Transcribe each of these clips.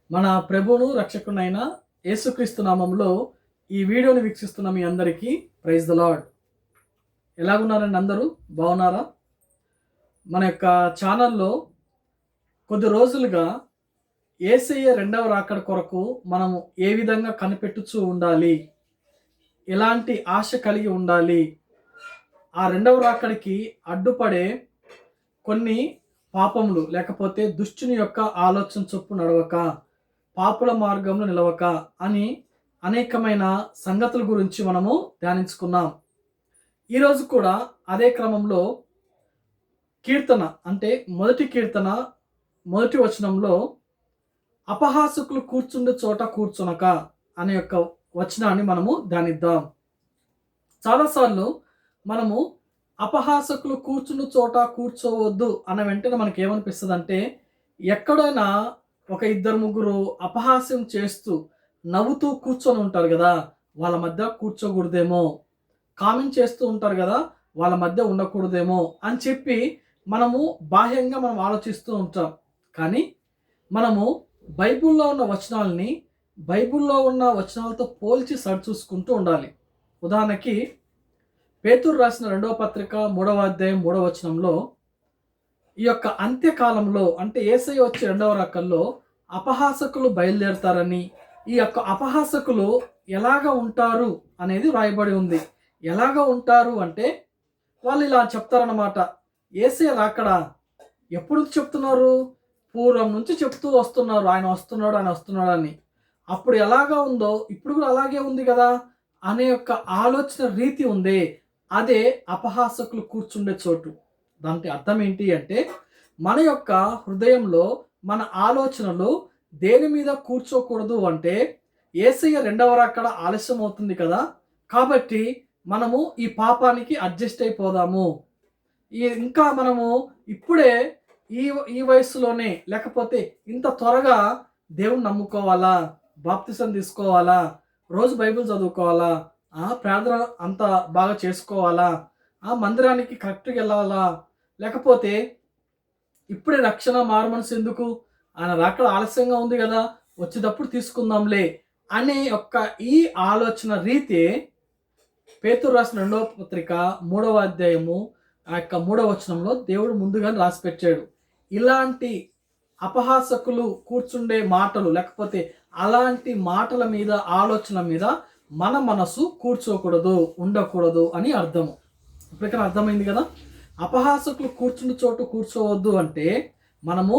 మన ప్రభువును రక్షకునైన యేసుక్రీస్తు నామంలో ఈ వీడియోని వీక్షిస్తున్న మీ అందరికీ ప్రైజ్ ద లార్డ్. ఎలాగున్నారండి? అందరూ బాగున్నారా? మన యొక్క ఛానల్లో కొద్ది రోజులుగా యేసయ్య రెండవ రాకడ కొరకు మనము ఏ విధంగా కనిపెట్టుచూ ఉండాలి, ఎలాంటి ఆశ కలిగి ఉండాలి, ఆ రెండవ రాకడికి అడ్డుపడే కొన్ని పాపములు లేకపోతే దుష్టుని యొక్క ఆలోచన చొప్పు నడవక, పాపుల మార్గంలో నిలవక అని అనేకమైన సంగతుల గురించి మనము ధ్యానించుకున్నాం. ఈరోజు కూడా అదే క్రమంలో కీర్తన అంటే మొదటి కీర్తన మొదటి వచనంలో అపహాసకులు కూర్చుండే చోట కూర్చునక అనే యొక్క వచనాన్ని మనము ధ్యానిద్దాం. చాలాసార్లు మనము అపహాసకులు కూర్చున్న చోట కూర్చోవద్దు అన్న వెంటనే మనకి ఏమనిపిస్తుంది అంటే, ఎక్కడైనా ఒక ఇద్దరు ముగ్గురు అపహాస్యం చేస్తూ నవ్వుతూ కూర్చొని ఉంటారు కదా, వాళ్ళ మధ్య కూర్చోకూడదేమో, కామెంట్ చేస్తూ ఉంటారు కదా, వాళ్ళ మధ్య ఉండకూడదేమో అని చెప్పి మనము బాహ్యంగా మనం ఆలోచిస్తూ ఉంటాం. కానీ మనము బైబిల్లో ఉన్న వచనాలని బైబిల్లో ఉన్న వచనాలతో పోల్చి సరిచూసుకుంటూ ఉండాలి. ఉదాహరణకి పేతురు రాసిన 2వ పత్రిక 3వ అధ్యాయం 3వ వచనంలో ఈ యొక్క అంత్యకాలంలో అంటే యేసయ్య వచ్చే రెండవ రాకల్లో అపహాసకులు బయలుదేరతారని, ఈ యొక్క అపహాసకులు ఎలాగ ఉంటారు అనేది వ్రాయబడి ఉంది. ఎలాగ ఉంటారు అంటే వాళ్ళు ఇలా చెప్తారన్నమాట. యేసయ్య రాకడా ఎప్పుడు నుంచి చెప్తున్నారు? పూర్వం నుంచి చెప్తూ వస్తున్నారు, ఆయన వస్తున్నాడు అని. అప్పుడు ఎలాగా ఉందో ఇప్పుడు కూడా అలాగే ఉంది కదా అనే యొక్క ఆలోచన రీతి ఉంది. అదే అపహాసకులు కూర్చుండే చోటు. దానికి అర్థం ఏంటి అంటే, మన యొక్క హృదయంలో మన ఆలోచనలు దేని మీద కూర్చోకూడదు అంటే, యేసయ్య రెండవ రాకడ ఆలస్యం అవుతుంది కదా, కాబట్టి మనము ఈ పాపానికి అడ్జస్ట్ అయిపోదాము, ఇంకా మనము ఇప్పుడే ఈ ఈ వయసులోనే లేకపోతే ఇంత త్వరగా దేవుని నమ్ముకోవాలా, బాప్తిసం తీసుకోవాలా, రోజు బైబిల్ చదువుకోవాలా, ప్రార్థన అంత బాగా చేసుకోవాలా, మందిరానికి కరెక్ట్గా వెళ్ళాలా, లేకపోతే ఇప్పుడే రక్షణ మారుమనసు ఎందుకు, ఆయన రాకడ ఆలస్యంగా ఉంది కదా, వచ్చేటప్పుడు తీసుకుందాంలే అనే యొక్క ఈ ఆలోచన రీతి పేతురు రాసిన 2వ పత్రిక 3వ అధ్యాయము ఆ యొక్క 3వ వచనంలో దేవుడు ముందుగానే రాసి పెట్టాడు. ఇలాంటి అపహాసకులు కూర్చుండే మాటలు లేకపోతే అలాంటి మాటల మీద ఆలోచన మీద మన మనసు కూర్చోకూడదు, ఉండకూడదు అని అర్థము. ఇప్పటికైనా అర్థమైంది కదా. అపహాసకులు కూర్చున్న చోటు కూర్చోవద్దు అంటే మనము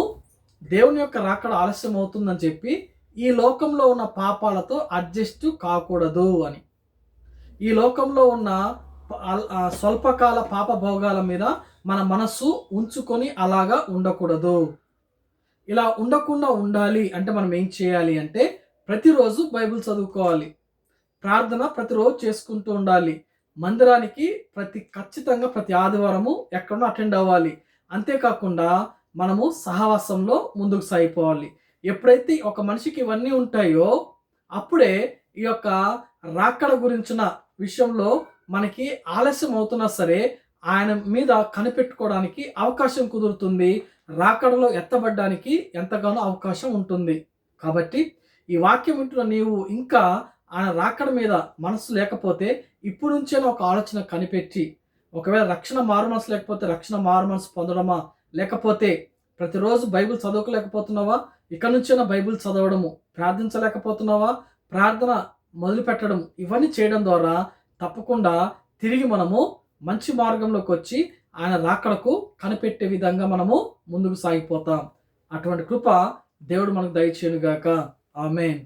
దేవుని యొక్క రాకడ ఆలస్యం అవుతుందని చెప్పి ఈ లోకంలో ఉన్న పాపాలతో అడ్జస్ట్ కాకూడదు అని. ఈ లోకంలో ఉన్న స్వల్పకాల పాప భోగాల మీద మన మనస్సు ఉంచుకొని అలాగా ఉండకూడదు. ఇలా ఉండకుండా ఉండాలి అంటే మనం ఏం చేయాలి అంటే, ప్రతిరోజు బైబిల్ చదువుకోవాలి, ప్రార్థన ప్రతిరోజు చేసుకుంటూ ఉండాలి, మందిరానికి ఖచ్చితంగా ప్రతి ఆదివారము ఎక్కడో అటెండ్ అవ్వాలి. అంతేకాకుండా మనము సహవాసంలో ముందుకు సాగిపోవాలి. ఎప్పుడైతే ఒక మనిషికి ఇవన్నీ ఉంటాయో అప్పుడే ఈ యొక్క రాకడ గురించిన విషయంలో మనకి ఆలస్యం అవుతున్నా సరే ఆయన మీద కనిపెట్టుకోవడానికి అవకాశం కుదురుతుంది, రాకడలో ఎత్తబడ్డానికి ఎంతగానో అవకాశం ఉంటుంది. కాబట్టి ఈ వాక్యం వింటున్న నీవు ఇంకా ఆయన రాకడ మీద మనసు లేకపోతే ఇప్పుడు నుంచైనా ఒక ఆలోచన కనిపెట్టి, ఒకవేళ రక్షణ మారుమనసు లేకపోతే రక్షణ మారుమనసు పొందడమా, లేకపోతే ప్రతిరోజు బైబిల్ చదవలేకపోతున్నావా, ఇక నుంచైనా బైబిల్ చదవడము, ప్రార్థించలేకపోతున్నావా, ప్రార్థన మొదలు పెట్టడం, ఇవన్నీ చేయడం ద్వారా తప్పకుండా తిరిగి మనము మంచి మార్గంలోకి వచ్చి ఆయన రాకడకు కనిపెట్టే విధంగా మనము ముందుకు సాగిపోతాం. అటువంటి కృప దేవుడు మనకు దయచేయునుగాక. ఆమేన్.